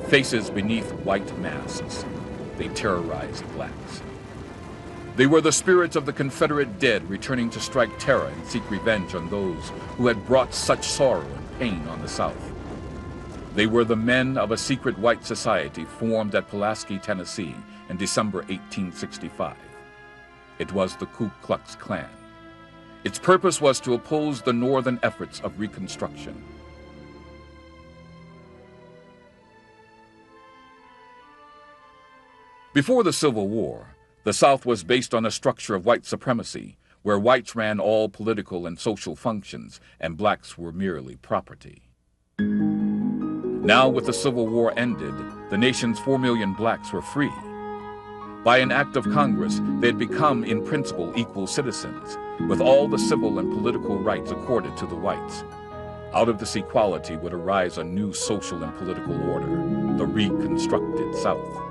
Faces beneath white masks, they terrorized blacks. They were the spirits of the Confederate dead returning to strike terror and seek revenge on those who had brought such sorrow and pain on the South. They were the men of a secret white society formed at Pulaski, Tennessee in December 1865. It was the Ku Klux Klan. Its purpose was to oppose the Northern efforts of Reconstruction. Before the Civil War, the South was based on a structure of white supremacy, where whites ran all political and social functions and blacks were merely property. Now, with the Civil War ended, the nation's 4 million blacks were free. By an act of Congress, they had become, in principle, equal citizens, with all the civil and political rights accorded to the whites. Out of this equality would arise a new social and political order, the Reconstructed South.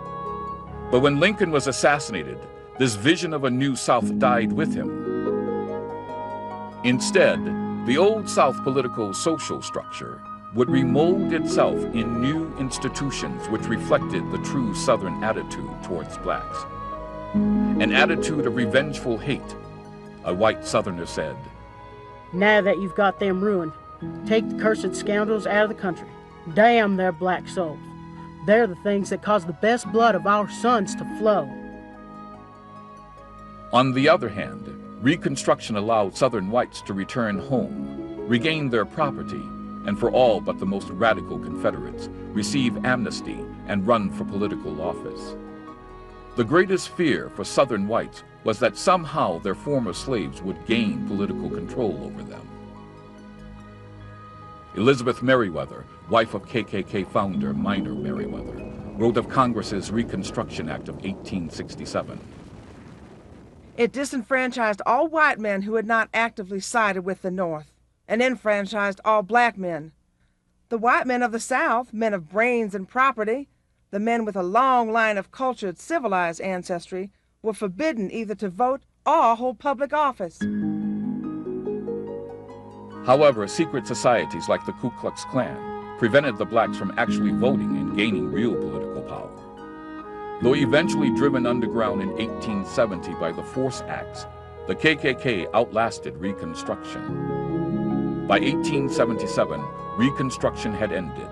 But when Lincoln was assassinated, this vision of a new South died with him. Instead, the old South political social structure would remold itself in new institutions which reflected the true Southern attitude towards blacks. An attitude of revengeful hate. A white Southerner said, "Now that you've got them ruined, take the cursed scoundrels out of the country. Damn their black souls. They're the things that cause the best blood of our sons to flow." On the other hand, Reconstruction allowed Southern whites to return home, regain their property, and for all but the most radical Confederates, receive amnesty and run for political office. The greatest fear for Southern whites was that somehow their former slaves would gain political control over them. Elizabeth Merriweather, wife of KKK founder Minor Merriweather, wrote of Congress's Reconstruction Act of 1867. It disenfranchised all white men who had not actively sided with the North, and enfranchised all black men. The white men of the South, men of brains and property, the men with a long line of cultured, civilized ancestry, were forbidden either to vote or hold public office. However, secret societies like the Ku Klux Klan prevented the blacks from actually voting and gaining real political power. Though eventually driven underground in 1870 by the Force Acts, the KKK outlasted Reconstruction. By 1877, Reconstruction had ended.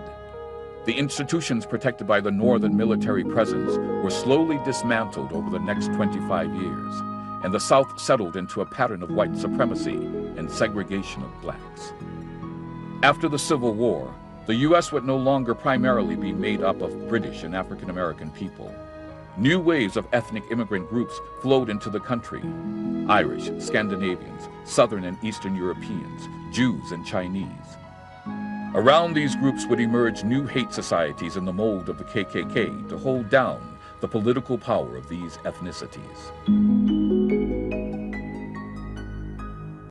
The institutions protected by the Northern military presence were slowly dismantled over the next 25 years, and the South settled into a pattern of white supremacy and segregation of blacks. After the Civil War, the U.S. would no longer primarily be made up of British and African American people. New waves of ethnic immigrant groups flowed into the country: Irish, Scandinavians, Southern and Eastern Europeans, Jews and Chinese. Around these groups would emerge new hate societies in the mold of the KKK to hold down the political power of these ethnicities.